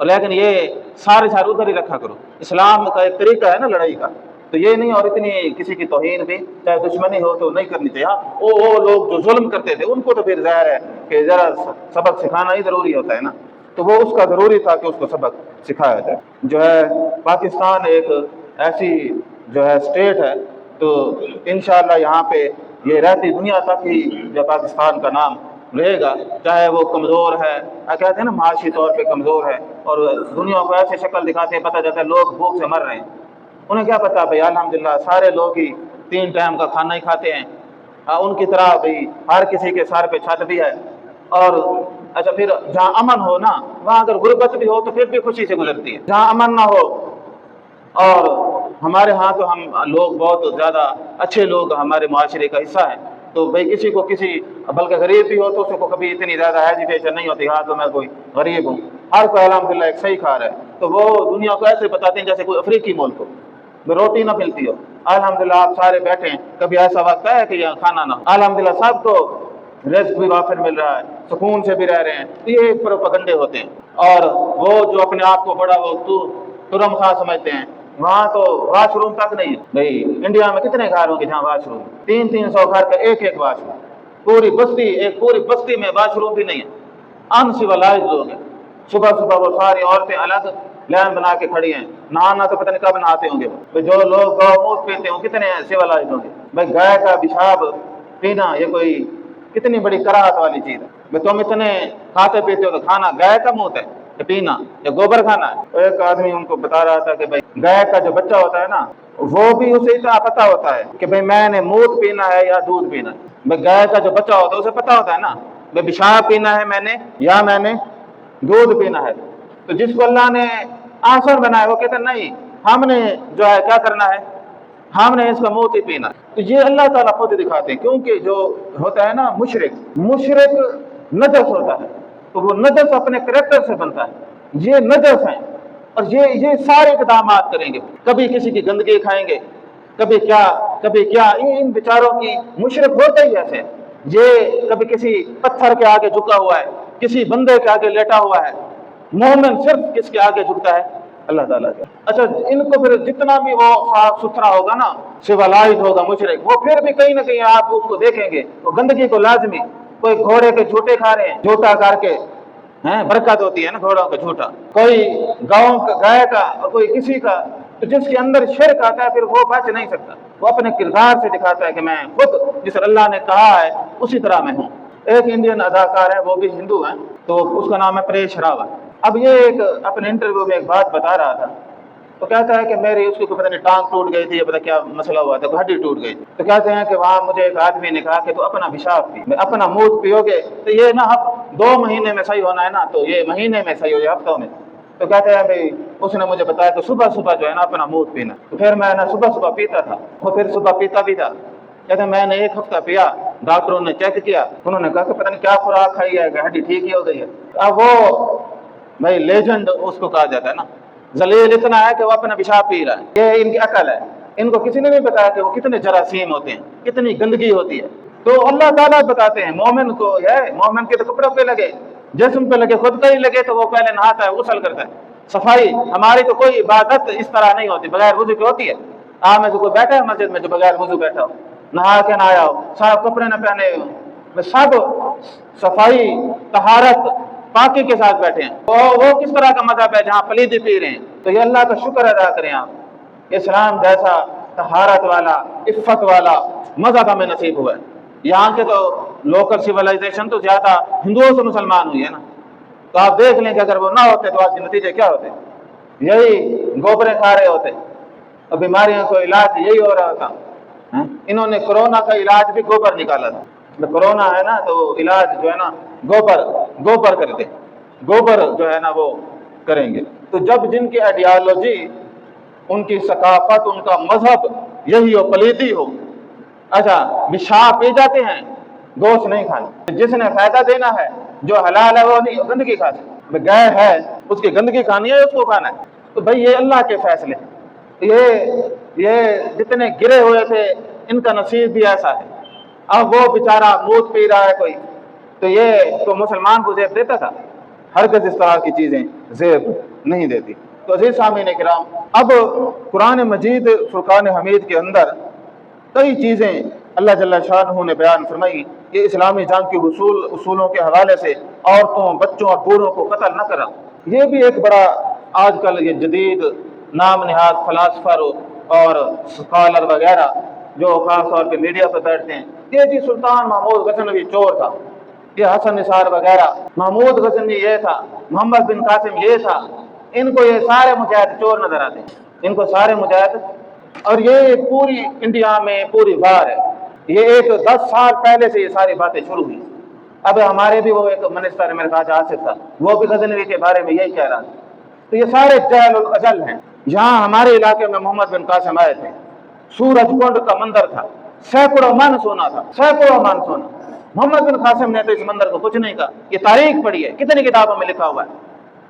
لیکن یہ سارے سر ادھر ہی رکھا کرو۔ اسلام کا ایک طریقہ ہے نا لڑائی کا، تو یہ نہیں، اور اتنی کسی کی توہین بھی چاہے دشمنی ہو تو نہیں کرنی چاہیے۔ ہاں وہ لوگ جو ظلم کرتے تھے ان کو تو پھر ظاہر ہے کہ ذرا سبق سکھانا ہی ضروری ہوتا ہے نا، تو وہ اس کا ضروری تھا کہ اس کو سبق سکھایا جائے۔ جو ہے پاکستان ایک ایسی جو ہے اسٹیٹ ہے، تو انشاءاللہ یہاں پہ یہ رہتی دنیا تک ہی جو پاکستان کا نام رہے گا، چاہے وہ کمزور ہے، کہتے ہیں نا معاشی طور پہ کمزور ہے، اور دنیا کو ایسے شکل دکھاتے ہیں پتہ چلتا ہے لوگ بھوک سے مر رہے ہیں، انہیں کیا پتا بھائی الحمدللہ سارے لوگ ہی 3 ٹائم کا کھانا ہی کھاتے ہیں، ان کی طرح بھائی ہر کسی کے سر پہ چھت بھی ہے، اور اچھا پھر جہاں امن ہو نا وہاں اگر غربت بھی ہو تو پھر بھی خوشی سے گزرتی ہے، جہاں امن نہ ہو، اور ہمارے ہاں تو ہم لوگ بہت زیادہ اچھے لوگ ہمارے معاشرے کا حصہ ہیں، تو بھائی کسی کو بلکہ غریب بھی ہو تو اس کو کبھی اتنی زیادہ ہیجیٹیشن نہیں ہوتی، ہاں تو میں کوئی غریب ہوں، ہر کوئی الحمدللہ ایک صحیح کھا رہا ہے، تو وہ دنیا کو ایسے بتاتے ہیں جیسے کوئی افریقی ملک ہو روٹی نہ ملتی ہو۔ الحمدللہ آپ سارے بیٹھے ہیں، کبھی ایسا وقت ہے کہ یہاں کھانا نہ ہو، الحمدللہ سب کو رزق بھی وافر مل رہا ہے، سکون سے بھی رہ رہے ہیں، تو یہ پروپیگنڈے ہوتے ہیں، اور وہ جو اپنے آپ کو بڑا وہ ترم خواہ سمجھتے ہیں، وہاں تو واش روم تک نہیں ہے۔ بھائی انڈیا میں کتنے گھر ہوں گے جہاں واش روم 300 گھر کا ایک واش روم، پوری بستی میں واش روم بھی نہیں ہے، ان سویلائز لوگ ہیں، صبح وہ ساری عورتیں الگ لائن بنا کے کھڑی ہیں، نہانا تو پتہ نہیں کب نہاتے ہوں گے، جو لوگ گوموت پیتے ہوں کتنے سویلائز ہوں گے۔ بھائی گائے کا پیشاب پینا یہ کوئی کتنی بڑی کراہت والی چیز ہے، بھائی تم اتنے کھاتے پیتے ہو تو کھانا گائے کا منہ ہے یا پینا یا گوبر کھانا ہے؟ ایک آدمی ان کو بتا رہا تھا کہ بھائی گائے کا جو بچہ ہوتا ہے نا وہ بھی اسے اتنا پتا ہوتا ہے کہ بھائی میں نے موت پینا ہے یا دودھ پینا ہے۔ بھائی گائے کا جو بچہ ہوتا ہے اسے پتا ہوتا ہے نا بھائی پیشاب پینا ہے میں نے دودھ پینا ہے، تو جس کو اللہ نے آسان بنایا وہ کہتے ہیں نہیں ہم نے جو ہے کیا کرنا ہے، ہم نے اس کا موت ہی پینا ہے۔ تو یہ اللہ تعالیٰ خود دکھاتے ہیں، کیونکہ جو ہوتا ہے نا مشرک نجس ہوتا ہے، تو وہ نجس اپنے کریکٹر سے بنتا ہے، یہ نجس ہیں اور یہ سارے اقدامات کریں گے، کبھی کسی کی گندگی کھائیں گے، کبھی کیا ان بیچاروں کی مشرک ہوتے ہی ایسے، یہ کبھی کسی پتھر کے آگے جھکا ہوا ہے، کسی بندے کے آگے لیٹا ہوا ہے، مومن صرف کس کے آگے جھکتا ہے؟ اللہ تعالیٰ کا۔ اچھا ان کو پھر جتنا بھی وہ صاف ستھرا ہوگا نا، سویلائز ہوگا مشرک، وہ پھر بھی کہیں نہ کہیں آپ اس کو دیکھیں گے وہ گندگی کو لازمی، کوئی گھوڑے کے جھوٹے کھا رہے ہیں، جھوٹا کر کے برکت ہوتی ہے نا گھوڑوں کا جھوٹا، کوئی گاؤں کا گائے کا اور کوئی کسی کا، تو جس کے اندر شرک آتا ہے پھر وہ بچ نہیں سکتا، وہ اپنے کردار سے دکھاتا ہے کہ میں خود جس اللہ نے کہا ہے اسی طرح میں ہوں۔ ایک انڈین اداکار ہے وہ بھی ہندو ہیں، تو اس کا نام ہے پریش راول۔ اب یہ ایک اپنے انٹرویو میں ایک بات بتا رہا تھا، تو کہتا ہے کہ میری اس کی پتہ نہیں ٹانگ ٹوٹ گئی تھی یا پتہ کیا مسئلہ ہوا تھا، ہڈی ٹوٹ گئی تھی، تو کہتے ہیں کہ وہاں مجھے ایک آدمی نے کہا کہ تو اپنا پیشاب پی، اپنا منہ پیو گے تو یہ نا 2 مہینے میں صحیح ہونا ہے نا، تو یہ مہینے میں صحیح ہو یا ہفتوں میں، تو کہتے ہیں بھائی اس نے مجھے بتایا کہ صبح صبح جو ہے نا اپنا مود پینا. تو پھر میں نا صبح صبح پیتا تھا، وہ پھر صبح پیتا بھی تھا. کہتے ہیں میں نے 1 ہفتہ پیا، ڈاکٹروں نے چیک کیا، انہوں نے کہا کہ پتہ نہیں کیا خوراک کھائی ہے کہ ہڈی ٹھیک ہی ہو گئی ہے. اب وہ بھائی لیجنڈ اس کو کہا جاتا ہے نا، ذلیل اتنا ہے کہ وہ اپنا پیشاب پی رہا ہے. یہ ان کی عقل ہے. ان کو کسی نے نہیں بتایا کہ وہ کتنے جراثیم ہوتے ہیں، کتنی گندگی ہوتی ہے. تو اللہ تعالیٰ بتاتے ہیں مومن کو ہے، مومن کے تو کپڑوں پہ لگے، جسم پہ لگے، خود پہ ہی لگے تو وہ پہلے نہاتا ہے، غسل کرتا ہے. صفائی ہماری تو کوئی عبادت اس طرح نہیں ہوتی بغیر وضو کی ہوتی ہے. آپ میں سے کوئی بیٹھا ہے مسجد میں جو بغیر وضو بیٹھا ہو، نہا کے نہ آیا ہو، صاف کپڑے نہ پہنے ہو، سب صفائی طہارت پاکی کے ساتھ بیٹھے ہیں. وہ کس طرح کا مذہب ہے جہاں پلیدی پی رہے ہیں؟ تو یہ اللہ کا شکر ادا کریں آپ، اسلام جیسا طہارت والا عفت والا مذہب ہمیں نصیب ہوا ہے. یہاں کے تو لوکل سیولائزیشن تو زیادہ ہندوؤں سے مسلمان ہوئی ہے نا. تو آپ دیکھ لیں کہ اگر وہ نہ ہوتے تو آج کے نتیجے کیا ہوتے؟ یہی گوبریں کھا رہے ہوتے اور بیماریوں کو علاج یہی ہو رہا تھا. انہوں نے کورونا کا علاج بھی گوبر نکالا تھا. کورونا ہے نا تو علاج جو ہے نا گوبر کر دے، گوبر جو ہے نا وہ کریں گے. تو جب جن کی آئیڈیالوجی، ان کی ثقافت، ان کا مذہب یہی ہو، پلیتی ہو، اچھا بشا پی جاتے ہیں، گوشت نہیں کھانا. جس نے فائدہ دینا ہے جو حلال ہے وہ نہیں گندگی کھا سکتے. گائے ہے اس کی گندگی کھانی ہے، اس کو کھانا ہے. تو بھائی یہ اللہ کے فیصلے ہیں. یہ جتنے گرے ہوئے تھے ان کا نصیب بھی ایسا ہے. اب وہ بیچارہ مود پی رہا ہے کوئی، تو یہ تو مسلمان کو زیب دیتا تھا؟ ہرگز اس طرح کی چیزیں زیب نہیں دیتی. تو عزیز سامعین کرام، اب قرآن مجید فرقان حمید کے اندر کئی چیزیں اللہ جل شانہ نے بیان فرمائی کہ اسلامی جنگ کے اصولوں کے حوالے سے عورتوں، بچوں اور بوڑھوں کو قتل نہ کرا. یہ بھی ایک بڑا آج کل یہ جدید نام نہاد فلاسفر اور سکالر وغیرہ جو خاص طور پہ میڈیا پہ بیٹھتے ہیں کہ جی سلطان محمود غزنوی چور تھا، یہ حسن نثار وغیرہ، محمود غزنوی یہ تھا، محمد بن قاسم یہ تھا. ان کو یہ سارے مجاہد چور نظر آتے ہیں، ان کو سارے مجاہد. اور یہ پوری انڈیا میں پوری وار ہے. یہ 10 سال پہلے سے یہ ساری باتیں شروع ہوئی. اب ہمارے بھی وہ ایک منسٹر میرے پاس آصف تھا، وہ بھی غزنوی کے بارے میں یہی کہہ رہا تھا. تو یہ سارے جہل الاجل ہیں. یہاں ہمارے علاقے میں محمد بن قاسم آئے تھے، سورج کنڈ کا مندر تھا، سینکڑوں من سونا تھا، سینکڑوں من سونا. محمد بن قاسم نے تو اس مندر کو کچھ نہیں کہا. یہ تاریخ پڑھی ہے، کتنی کتابوں میں لکھا ہوا ہے.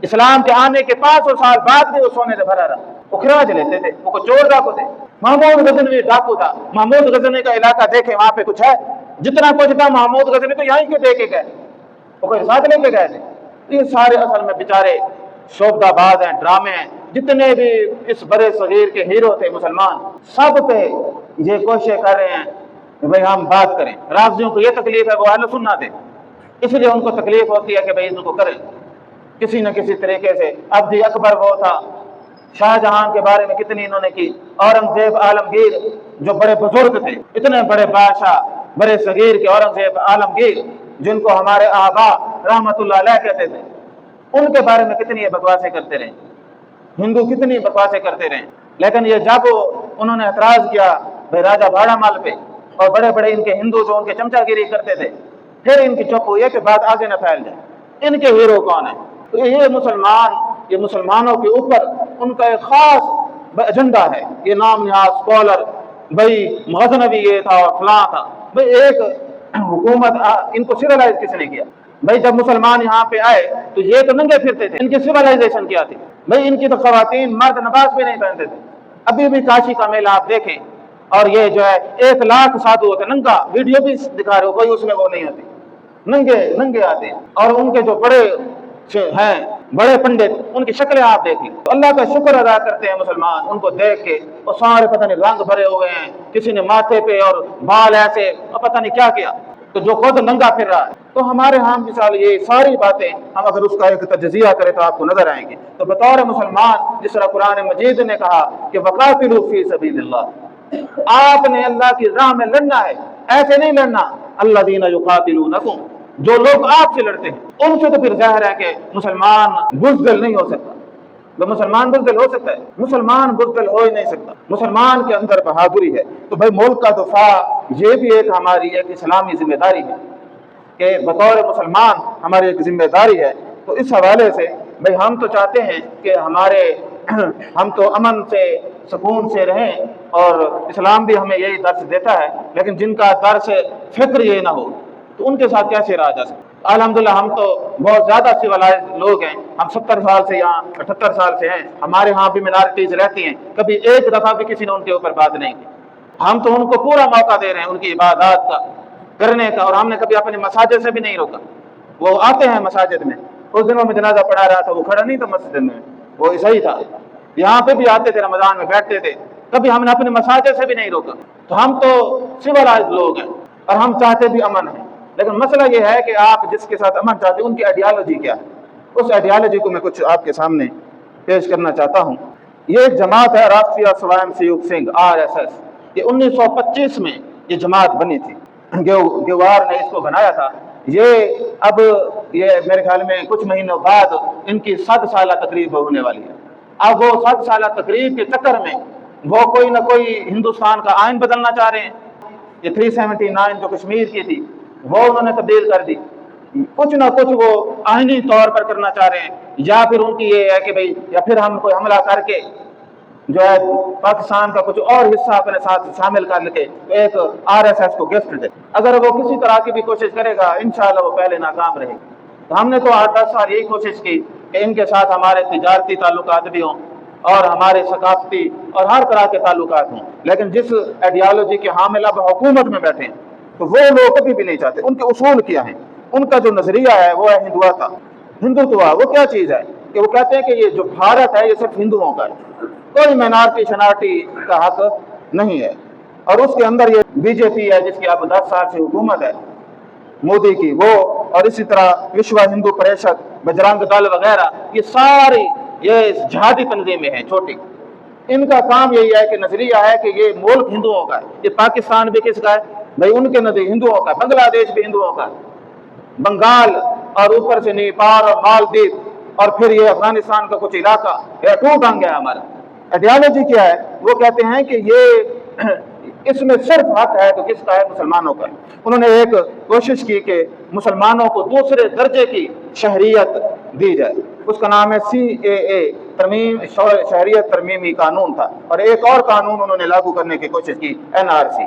اسلام کے آنے کے 500 سال بعد بھی وہ سونے سے بھرا رہا. وہ خراج لیتے تھے، وہ چور ڈاکو تھے. محمود غزنوی ڈاکو تھا. محمود غزنوی کا علاقہ دیکھے، وہاں پہ کچھ ہے؟ جتنا کچھ تھا محمود غزنوی تو یہیں کے دے کے گئے، وہ کوئی ساتھ لے کے گئے تھے. یہ سارے اصل میں بیچارے شوبدہ باز ہیں، ڈرامے ہیں. جتنے بھی اس برے صغیر کے ہیرو تھے مسلمان، سب پہ یہ کوشش کر رہے ہیں کہ بھائی ہم بات کریں. رافضیوں کو یہ تکلیف ہے وہ اہل سنت ہے، اس لیے ان کو تکلیف ہوتی ہے کہ بھائی ان کو کریں کسی نہ کسی طریقے سے. اب جی اکبر وہ تھا، شاہ جہاں کے بارے میں کتنی انہوں نے کی. اورنگزیب عالمگیر جو بڑے بزرگ تھے، اتنے بڑے بادشاہ بڑے صغیر کے اورنگزیب عالمگیر جن کو ہمارے آبا رحمت اللہ علیہ کہتے تھے، ان کے بارے میں کتنی بکواسیں کرتے رہے. ہندو کتنی بکواسیں کرتے رہے. لیکن یہ جب انہوں نے اعتراض کیا بھائی راجہ بھاڑا مال پہ اور بڑے بڑے ان کے ہندو جو ان کے چمچا گیری کرتے تھے، پھر ان کی چپ ہوئی ہے کہ بات آگے نہ پھیل جائے. ان کے ہیرو کون ہیں؟ تو یہ مسلمانوں کے اوپر ان کا ایک خاص ایجنڈا ہے. یہ نام نہاد اسکالر بھائی غزنوی یہ تھا اور فلاں تھا. بھائی ایک حکومت ان کو سیولائز کس نے کیا؟ بھائی جب مسلمان یہاں پہ آئے تو یہ تو ننگے پھرتے تھے. ان کی سیولائزیشن کیا تھی؟ بھئی ان کی تو خواتین مرد نماز بھی نہیں پہنتے تھے. ابھی بھی کاشی کا میلہ آپ دیکھیں اور یہ جو ہے 1 لاکھ سادھو ہوتے، ننگا ویڈیو بھی دکھا رہے ہو، کوئی اس میں وہ نہیں ہوتی، ننگے آتے ہیں. اور ان کے جو بڑے ہیں بڑے پنڈت، ان کی شکلیں آپ دیکھیں. تو اللہ کا شکر ادا کرتے ہیں مسلمان ان کو دیکھ کے. اور سارے پتہ نہیں رنگ بھرے ہوئے ہیں، کسی نے ماتھے پہ اور بال ایسے اور پتہ نہیں کیا کیا، تو جو خود ننگا پھر رہا ہے. تو ہمارے ہاں مثال یہ ساری باتیں ہم اگر اس کا ایک تجزیہ کریں تو آپ کو نظر آئیں گے. تو بطور مسلمان جس طرح قرآن مجید نے کہا کہ وقاتلوا فی سبیل اللہ، آپ نے اللہ کی راہ میں لڑنا ہے. ایسے نہیں لڑنا الذین یقاتلونکم، جو لوگ آپ سے لڑتے ہیں ان سے. تو پھر ظاہر ہے کہ مسلمان بزدل نہیں ہو سکتا. تو مسلمان بزدل ہو سکتا ہے؟ مسلمان بزدل ہو ہی نہیں سکتا. مسلمان کے اندر بہادری ہے. تو بھائی ملک کا دفاع یہ بھی ایک ہماری ایک اسلامی ذمہ داری ہے کہ بطور مسلمان ہماری ایک ذمہ داری ہے. تو اس حوالے سے بھئی ہم تو چاہتے ہیں کہ ہم تو امن سے سکون سے رہیں، اور اسلام بھی ہمیں یہی درس دیتا ہے، لیکن جن کا درس فکر یہ نہ ہو تو ان کے ساتھ کیسے رہا جا سکتا؟ الحمدللہ ہم تو بہت زیادہ سویلائز لوگ ہیں، ہم 70 سال سے یہاں 78 سال سے ہیں، ہمارے ہاں بھی منارٹیز رہتی ہیں، کبھی ایک دفعہ بھی کسی نے ان کے اوپر بات نہیں کی۔ ہم تو ان کو پورا موقع دے رہے ہیں ان کی عبادات کا کرنے کا، اور ہم نے کبھی اپنے مساجد سے بھی نہیں روکا۔ وہ آتے ہیں مساجد میں، اس دن وہ جنازہ پڑھا رہا تھا، وہ کھڑا نہیں تھا مسجد میں، وہ عیسائی تھا، یہاں پہ بھی آتے تھے، رمضان میں بیٹھتے تھے، کبھی ہم نے اپنے مساجد سے بھی نہیں روکا۔ تو ہم تو سویلائز لوگ ہیں اور ہم چاہتے بھی امن ہیں، لیکن مسئلہ یہ ہے کہ آپ جس کے ساتھ امن چاہتے ہیں ان کی آئیڈیالوجی کیا ہے۔ اس آئیڈیالوجی کو میں کچھ آپ کے سامنے پیش کرنا چاہتا ہوں۔ یہ ایک جماعت ہے راشٹریہ سوائم سیوک سنگھ RSS، یہ 1925 میں یہ جماعت بنی تھی، گیوار نے اس کو بنایا تھا۔ اب یہ میرے خیال میں کچھ مہینوں بعد ان کی 100 سالہ تقریب ہونے والی ہے۔ اب وہ 100 سالہ تقریب کے چکر میں وہ کوئی نہ کوئی ہندوستان کا آئین بدلنا چاہ رہے ہیں۔ یہ 379 جو کشمیر کی تھی وہ انہوں نے تبدیل کر دی، کچھ نہ کچھ وہ آئینی طور پر کرنا چاہ رہے ہیں، یا پھر ان کی یہ ہے کہ بھئی یا پھر ہم کوئی حملہ کر کے جو ہے پاکستان کا کچھ اور حصہ اپنے ساتھ شامل کر کے ایک RSS کو گفٹ دے۔ اگر وہ کسی طرح کی بھی کوشش کرے گا انشاءاللہ وہ پہلے ناکام رہے گا۔ تو ہم نے تو 8-10 سال یہی کوشش کی کہ ان کے ساتھ ہمارے تجارتی تعلقات بھی ہوں اور ہمارے ثقافتی اور ہر طرح کے تعلقات ہوں، لیکن جس آئیڈیالوجی کے حامل اب حکومت میں بیٹھے ہیں تو وہ لوگ کبھی بھی نہیں چاہتے۔ ان کے اصول کیا ہیں؟ ان کا جو نظریہ ہے وہ ہے ہندوتوا۔ وہ کیا چیز ہے کہ وہ کہتے ہیں کہ یہ جو بھارت ہے یہ صرف ہندوؤں کا ہے، کوئی مینارٹی شنارٹی کا حق نہیں ہے۔ اور اس کے اندر یہ BJP ہے جس کی اب 10 سال سے حکومت ہے مودی کی، وہ اور اسی طرح وشو ہندو پریشد، بجرنگ دل وغیرہ، یہ ساری یہ جہادی تنظیمیں ہیں چھوٹی۔ ان کا کام یہی ہے کہ نظریہ ہے کہ یہ ملک ہندوؤں کا ہے، یہ پاکستان بھی کس کا ہے؟ بھائی ان کے نزدیک ہندوؤں کا ہے، بنگلہ دیش بھی ہندوؤں کا ہے، بنگال اور اوپر سے نیپال اور مالدیپ اور پھر یہ افغانستان کا کچھ علاقہ، یہ ٹوٹ آنگ ہے ہمارا۔ آئیڈیالوجی کیا ہے؟ وہ کہتے ہیں کہ یہ اس میں صرف حق ہے تو کس کا ہے؟ مسلمانوں کا۔ انہوں نے ایک کوشش کی کہ مسلمانوں کو دوسرے درجے کی شہریت دی جائے، اس کا نام ہے CAA، شہریت ترمیمی قانون تھا، اور ایک اور قانون انہوں نے لاگو کرنے کی کوشش کی، NRC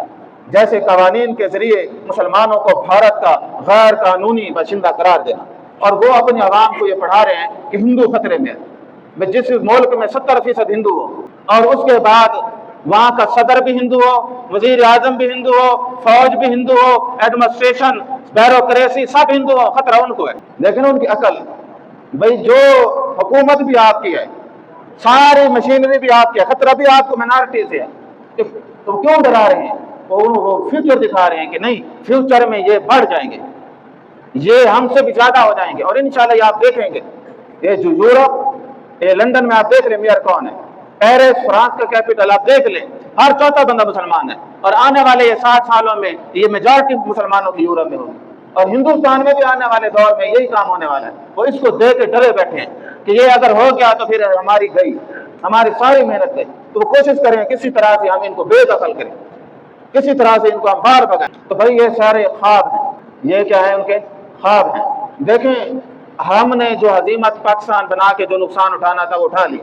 جیسے قوانین کے ذریعے مسلمانوں کو بھارت کا غیر قانونی باشندہ قرار دینا۔ اور وہ اپنی عوام کو یہ پڑھا رہے ہیں کہ ہندو خطرے میں ہے، جس ملک میں 70% ہندو ہو اور اس کے بعد وہاں کا صدر بھی ہندو ہو، وزیر اعظم بھی ہندو ہو، فوج بھی ہندو ہو، ایڈمنسٹریشن بیوروکریسی سب ہندو ہو، خطرہ ان کو ہے۔ لیکن ان کی عقل، بھئی جو حکومت بھی آپ کی ہے، ساری مشینری بھی آپ کی ہے، خطرہ بھی آپ کو مینارٹی سے ہے، تو کیوں ڈرا رہے ہیں؟ وہ فیوچر دکھا رہے ہیں کہ نہیں فیوچر میں یہ بڑھ جائیں گے، یہ ہم سے بھی زیادہ ہو جائیں گے۔ اور انشاءاللہ یہ آپ دیکھیں گے، یہ جو یورپ، یہ لندن میں آپ دیکھ لیں میئر کون ہے، پیرس فرانس کا کیپٹل آپ دیکھ لیں، ہر چوتھا بندہ مسلمان ہے، اور آنے والے یہ 60 سالوں میں یہ میجارٹی مسلمانوں کی یورپ میں ہوگی، اور ہندوستان میں بھی آنے والے دور میں یہی کام ہونے والا ہے۔ وہ اس کو دیکھ کے ڈرے بیٹھے ہیں کہ یہ اگر ہو گیا تو پھر ہماری گئی، ہماری ساری محنت گئی۔ تو وہ کوشش کریں کسی طرح سے ہم ان کو بے دخل کریں، کسی طرح سے ان کو ہم باہر بھگائیں۔ تو بھائی یہ سارے خواب ہیں، یہ کیا ہے؟ ان کے خواب ہیں۔ دیکھیں ہم نے جو ہزیمت پاکستان بنا کے جو نقصان اٹھانا تھا وہ اٹھا لی،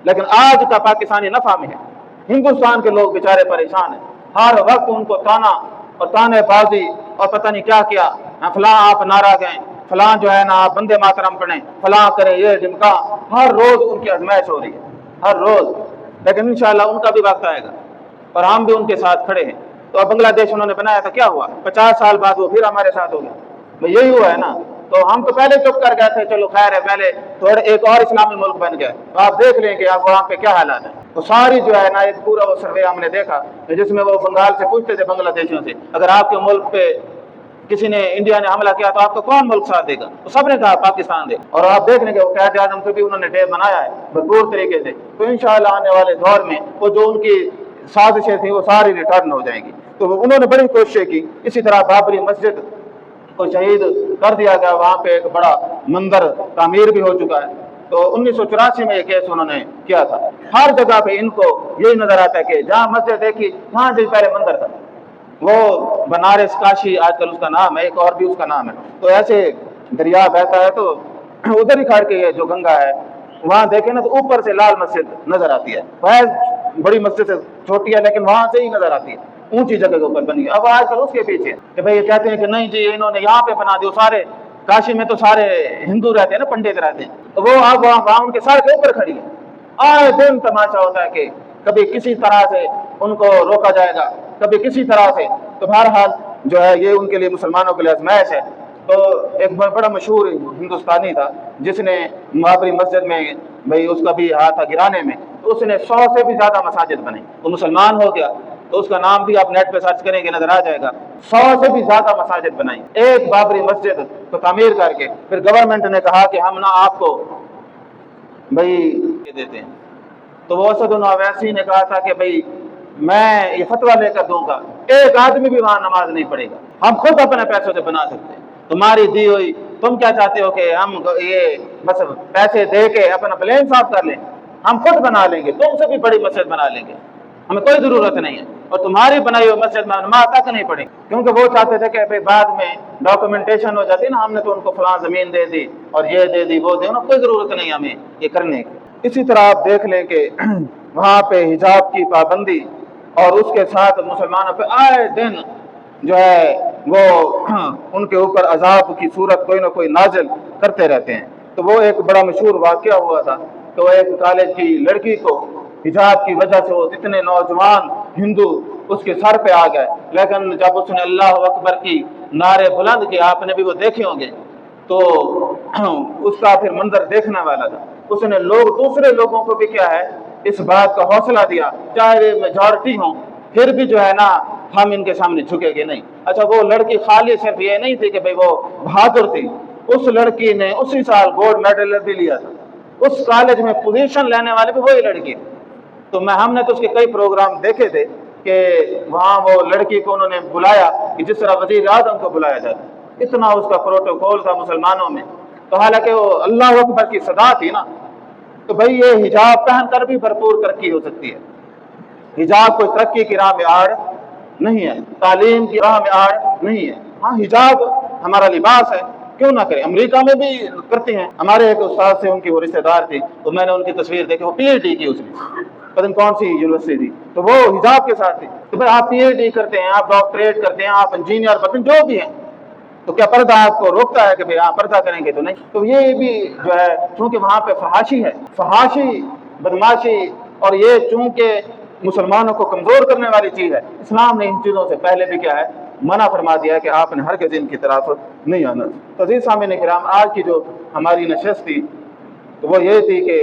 لیکن آج کا پاکستانی نفع میں ہے۔ ہندوستان کے لوگ بیچارے پریشان ہیں، ہر وقت ان کو تانا اور تانے بازی اور پتہ نہیں کیا کیا، فلاں آپ نعرہ گئے، فلاں جو ہے نا آپ بندے ماترم پڑھیں، فلاں کریں، یہ ڈمکا، ہر روز ان کی آزمائش ہو رہی ہے، ہر روز۔ لیکن انشاءاللہ ان کا بھی وقت آئے گا اور ہم بھی ان کے ساتھ کھڑے ہیں۔ تو اب بنگلہ دیش انہوں نے بنایا تھا، کیا ہوا؟ 50 سال بعد وہ پھر ہمارے ساتھ ہو گیا، یہی ہوا ہے نا۔ تو ہم تو پہلے چپ کر گئے تھے، چلو خیر ہے، پہلے تھوڑے ایک اور اسلامی ملک بن گئے، تو آپ دیکھ لیں کہ اب وہاں پہ کیا حالات ہیں۔ تو ساری جو ہے نا ایک پورا وہ سروے ہم نے دیکھا جس میں وہ بنگال سے پوچھتے تھے بنگلہ دیشیوں سے، اگر آپ کے ملک پہ کسی نے انڈیا نے حملہ کیا تو آپ کا کون ملک ساتھ دے گا؟ تو سب نے کہا پاکستان دے۔ اور آپ دیکھ لیں کہ وہ قائد اعظم کو بھی انہوں نے ٹیپ بنایا ہے بھرپور طریقے سے۔ تو انشاءاللہ آنے والے دور میں وہ جو ان کی سازشیں تھیں وہ ساری ریٹرن ہو جائیں گی۔ تو انہوں نے بڑی کوششیں کی، اسی طرح بابری مسجد کو شہید کر دیا گیا، وہاں پہ ایک بڑا مندر تعمیر بھی ہو چکا ہے۔ تو 1984 میں یہ کیس انہوں نے کیا تھا۔ ہر جگہ پہ ان کو یہی نظر آتا ہے کہ جہاں مسجد دیکھی وہاں سے پہلے مندر تھا۔ وہ بنارس کاشی آج کل اس کا نام ہے، ایک اور بھی اس کا نام ہے۔ تو ایسے دریا بہتا ہے تو ادھر ہی کھڑ کے یہ جو گنگا ہے وہاں دیکھیں نا تو اوپر سے لال مسجد نظر آتی ہے، بڑی مسجد سے چھوٹی ہے لیکن وہاں سے ہی نظر آتی ہے، اونچی جگہ کے اوپر بنی ہے۔ اب آج کل اس کے پیچھے کہ بھئی یہ کہتے ہیں کہ نہیں جی انہوں نے یہاں پہ بنا دی، سارے کاشی میں تو سارے ہندو رہتے ہیں نا، پنڈت رہتے ہیں، تو وہ اب وہاں ان کے سر کے اوپر کھڑی ہے۔ آئے دن تماشا ہوتا ہے کہ کبھی کسی طرح سے ان کو روکا جائے گا، کبھی کسی طرح سے، تو بہرحال جو ہے یہ ان کے لیے مسلمانوں کے لیے آزمائش ہے۔ تو ایک بڑا مشہور ہندوستانی تھا جس نے بابری مسجد میں بھئی اس کا بھی ہاتھ تھا گرانے میں، تو اس نے 100 سے بھی زیادہ مساجد بنائی، وہ مسلمان ہو گیا، تو اس کا نام بھی آپ نیٹ پہ سرچ کریں گے نظر آ جائے گا، 100 سے بھی زیادہ مساجد بنائی ایک بابری مسجد کو تعمیر کر کے۔ پھر گورنمنٹ نے کہا کہ ہم نہ آپ کو بھئی دیتے ہیں، تو وہ اسد اویسی نے کہا تھا کہ بھئی میں یہ فتویٰ لے کر دوں گا، ایک آدمی بھی وہاں نماز نہیں پڑھے گا، ہم خود اپنے پیسوں سے بنا سکتے ہیں، تمہاری دی ہوئی، تم کیا چاہتے ہو کہ ہم یہ بس پیسے دے کے اپنا پلین صاف کر لیں؟ ہم خود بنا لیں گے، تم سے بھی بڑی مسجد بنا لیں گے، ہمیں کوئی ضرورت نہیں ہے، اور تمہاری بنائی ہوئی مسجد میں نماز تک نہیں پڑھی، کیونکہ وہ چاہتے تھے کہ بعد میں ڈاکومنٹیشن ہو جاتی نا، ہم نے تو ان کو فلاں زمین دے دی اور یہ دے دی وہ دے، انہیں کوئی ضرورت نہیں ہمیں یہ کرنے کی۔ اسی طرح آپ دیکھ لیں کہ وہاں پہ حجاب کی پابندی اور اس کے ساتھ مسلمانوں پہ آئے دن جو ہے وہ ان کے اوپر عذاب کی صورت کوئی نہ کوئی نازل کرتے رہتے ہیں۔ تو وہ ایک بڑا مشہور واقعہ ہوا تھا کہ وہ ایک کالج کی لڑکی کو حجاب کی وجہ سے وہ اتنے نوجوان ہندو اس کے سر پہ آ گئے، لیکن جب اس نے اللہ اکبر کی نعرے بلند کیے، آپ نے بھی وہ دیکھے ہوں گے، تو اس کا پھر منظر دیکھنے والا تھا۔ اس نے دوسرے لوگوں کو بھی کیا ہے اس بات کا حوصلہ دیا، چاہے وہ میجورٹی ہوں پھر بھی جو ہے نا ہم ان کے سامنے جھکے گے نہیں۔ اچھا وہ لڑکی خالی صرف یہ نہیں تھی کہ بھئی وہ بہادر تھی، اس لڑکی نے اسی سال گولڈ میڈل بھی لیا تھا، اس کالج میں پوزیشن لینے والے بھی وہی لڑکی تھی۔ تو ہم نے تو اس کے کئی پروگرام دیکھے تھے کہ وہاں وہ لڑکی کو انہوں نے بلایا کہ جس طرح وزیر اعظم کو بلایا جاتا، اتنا اس کا پروٹوکول تھا مسلمانوں میں، تو حالانکہ وہ اللہ اکبر کی صدا تھی نا، تو بھئی یہ حجاب پہن کر بھی بھرپور ترقی ہو سکتی ہے۔ حجاب کوئی ترقی کی راہ میں آڑ نہیں ہے، تعلیم کی راہ میں آڑ نہیں ہے۔ ہاں حجاب ہمارا لباس ہے، کیوں نہ کریں، امریکہ میں بھی کرتے ہیں۔ ہمارے ایک استاد سے ان کی وہ رشتہ دار تھی، تو میں نے ان کی تصویر دیکھی، وہ پی ایچ ڈی کی اس نے، پتہ نہیں کون سی یونیورسٹی تھی، تو وہ حجاب کے ساتھ تھی۔ تو بھئی آپ پی ایچ ڈی کرتے ہیں، آپ ڈاکٹریٹ کرتے ہیں، آپ انجینئر پتہ نہیں جو بھی ہیں، تو کیا پردہ آپ کو روکتا ہے کہ بھئی آپ پردہ کریں گے؟ تو نہیں۔ تو یہ بھی جو ہے چونکہ وہاں پہ فحاشی ہے، فحاشی، بدماشی، اور یہ چونکہ مسلمانوں کو کمزور کرنے والی چیز ہے، اسلام نے ان چیزوں سے پہلے بھی کیا ہے منع فرما دیا ہے کہ آپ نے ہرگز ان کی طرف نہیں آنا۔ تو عزیز سامعین کرام، آج کی جو ہماری نشست تھی تو وہ یہ تھی کہ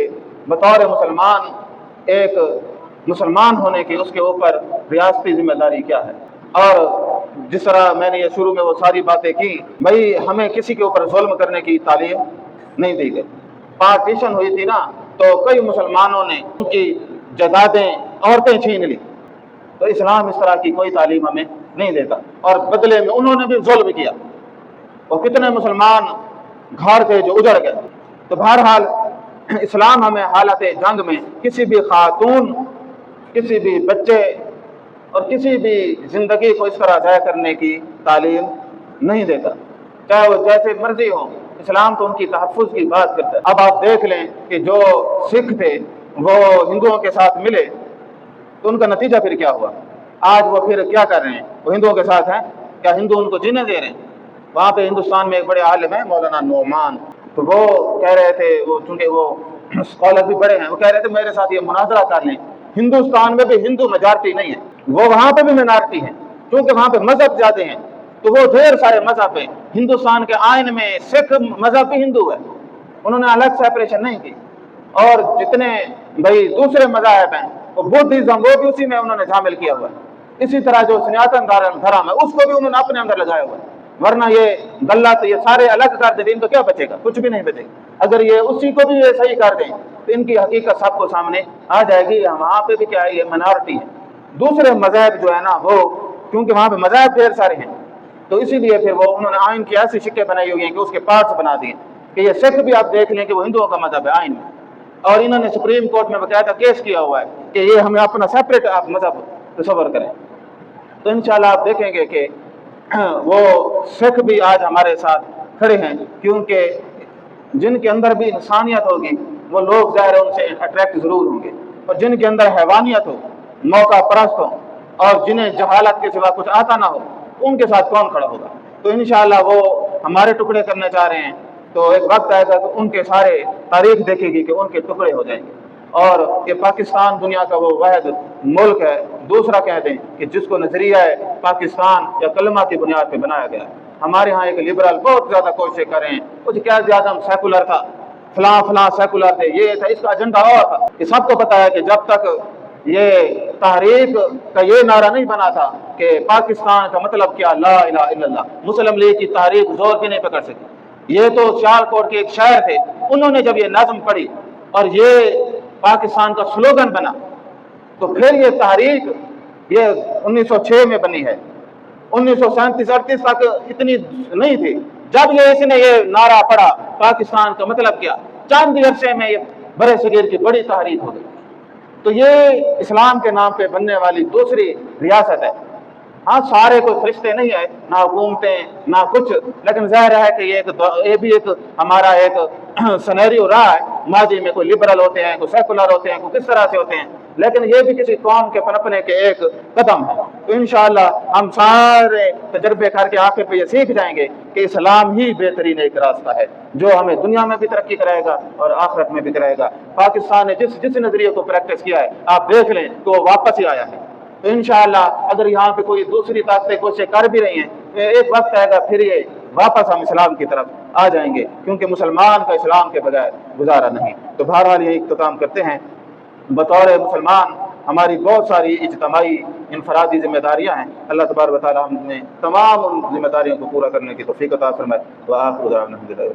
بطور مسلمان ایک مسلمان ہونے کی اس کے اوپر ریاستی ذمہ داری کیا ہے، اور جس طرح میں نے یہ شروع میں وہ ساری باتیں کی، بھئی ہمیں کسی کے اوپر ظلم کرنے کی تعلیم نہیں دی گئی۔ پارٹیشن ہوئی تھی نا، تو کئی مسلمانوں نے ان کی جائیدادیں عورتیں چھین لی، تو اسلام اس طرح کی کوئی تعلیم ہمیں نہیں دیتا، اور بدلے میں انہوں نے بھی ظلم کیا، اور کتنے مسلمان گھر تھے جو اجڑ گئے۔ تو بہرحال اسلام ہمیں حالت جنگ میں کسی بھی خاتون، کسی بھی بچے اور کسی بھی زندگی کو اس طرح ضائع کرنے کی تعلیم نہیں دیتا، چاہے وہ جیسے مرضی ہو۔ اسلام تو ان کی تحفظ کی بات کرتا ہے۔ اب آپ دیکھ لیں کہ جو سکھ تھے وہ ہندوؤں کے ساتھ ملے تو ان کا نتیجہ پھر کیا ہوا؟ آج وہ پھر کیا کر رہے ہیں؟ وہ ہندوؤں کے ساتھ ہیں، کیا ہندو ان کو جینے دے رہے ہیں؟ وہاں پہ ہندوستان میں ایک بڑے عالم ہیں مولانا نعمان، تو وہ کہہ رہے تھے، وہ چونکہ وہ اسکالر بھی بڑے ہیں، وہ کہہ رہے تھے میرے ساتھ یہ مناظرہ کر لیں، ہندوستان میں بھی ہندو میجارٹی نہیں ہے، وہ وہاں پہ بھی مینارٹی ہیں، کیونکہ وہاں پہ مذہب زیادہ ہیں، تو وہ ڈھیر سارے مذہب ہیں۔ ہندوستان کے آئین میں سکھ مذہب بھی ہندو ہے، انہوں نے الگ سیپریشن نہیں کی، اور جتنے بھائی دوسرے مذاہب ہیں وہ بدھزم، وہ بھی اسی میں انہوں نے شامل کیا ہوا ہے۔ اسی طرح جو سناتن دھرم ہے اس کو بھی انہوں نے اپنے اندر لگایا ہوا ہے، ورنہ یہ غلط، یہ سارے الگ کر دیں ان کو کیا بچے گا؟ کچھ بھی نہیں بچے گا۔ اگر یہ اسی کو بھی یہ صحیح کر دیں تو ان کی حقیقت سب کو سامنے آ جائے گی، وہاں پہ بھی کیا ہے، یہ منارٹی ہے۔ دوسرے مذاہب جو ہے نا وہ، کیونکہ وہاں پہ مذاہب ڈھیر سارے ہیں، تو اسی لیے پھر وہ انہوں نے آئین کی ایسی شکیں بنائی ہوئی ہیں کہ اس کے پارٹس بنا دیے، کہ یہ سکھ بھی آپ دیکھ لیں کہ وہ ہندوؤں کا مذہب ہے آئین میں، اور انہوں نے سپریم کورٹ میں باقاعدہ کیس کیا ہوا ہے کہ یہ ہمیں اپنا سیپریٹ آپ مذہب تصور کریں۔ تو انشاءاللہ آپ دیکھیں گے کہ وہ سکھ بھی آج ہمارے ساتھ کھڑے ہیں، کیونکہ جن کے اندر بھی انسانیت ہوگی وہ لوگ ظاہر ان سے اٹریکٹ ضرور ہوں گے، اور جن کے اندر حیوانیت ہو، موقع پرست ہو، اور جنہیں جہالت کے سوا کچھ آتا نہ ہو، ان کے ساتھ کون کھڑا ہوگا؟ تو انشاءاللہ وہ ہمارے ٹکڑے کرنا چاہ رہے ہیں، تو ایک وقت آئے گا کہ ان کے سارے تاریخ دیکھے گی کہ ان کے ٹکڑے ہو جائیں گے، اور یہ پاکستان دنیا کا وہ واحد ملک ہے، دوسرا کہہ دیں کہ جس کو نظریہ پاکستان یا کلمہ کی بنیاد پہ بنایا گیا ہے۔ ہمارے ہاں ایک لبرل بہت زیادہ کوششیں کر رہے ہیں، کچھ کیا زیادہ ہم سیکولر تھا، فلاں فلاں سیکولر تھے، یہ تھا، اس کا ایجنڈا اور تھا۔ یہ سب کو پتا ہے کہ جب تک یہ تحریک کا یہ نعرہ نہیں بنا تھا کہ پاکستان کا مطلب کیا، لا الہ الا اللہ، مسلم لیگ کی تحریک زور بھی نہیں پکڑ سکی۔ یہ تو سیالکوٹ کے ایک شاعر تھے، انہوں نے جب یہ نظم پڑھی اور یہ پاکستان کا سلوگن بنا، تو پھر یہ تحریک یہ 1906 میں بنی ہے، 1937-38 تک اتنی نہیں تھی۔ جب یہ اس نے یہ نعرہ پڑا پاکستان کا مطلب کیا، چند عرصے میں یہ برے صغیر کی بڑی تحریک ہو گئی۔ تو یہ اسلام کے نام پہ بننے والی دوسری ریاست ہے۔ ہاں سارے کوئی فرشتے نہیں ہے، نہ حکومتیں نہ کچھ، لیکن ظاہر ہے کہ یہ بھی ایک ہمارا ایک سنیریو رہا ہے۔ ماضی میں کوئی لبرل ہوتے ہیں، کوئی سیکولر ہوتے ہیں، کوئی کس طرح سے ہوتے ہیں، لیکن یہ بھی کسی قوم کے پنپنے کے ایک قدم ہے۔ تو انشاءاللہ ہم سارے تجربے کر کے آخر پہ یہ سیکھ جائیں گے کہ اسلام ہی بہترین ایک راستہ ہے جو ہمیں دنیا میں بھی ترقی کرائے گا اور آخرت میں بھی کرائے گا۔ پاکستان نے جس نظریے کو پریکٹس کیا ہے، آپ دیکھ لیں کہ وہ واپس ہی آیا ہے۔ تو انشاءاللہ اگر یہاں پہ کوئی دوسری طاقتیں کوششیں کر بھی رہی ہیں، تو ایک وقت آئے گا پھر یہ واپس ہم اسلام کی طرف آ جائیں گے، کیونکہ مسلمان کا اسلام کے بغیر گزارا نہیں۔ تو بہرحال یہ اختتام کرتے ہیں، بطور مسلمان ہماری بہت ساری اجتماعی انفرادی ذمہ داریاں ہیں۔ اللہ تبارک و تعالی ہم نے تمام ان ذمہ داریوں کو پورا کرنے کی توفیق عطا فرمائے۔ وآخر دعوانا الحمدللہ۔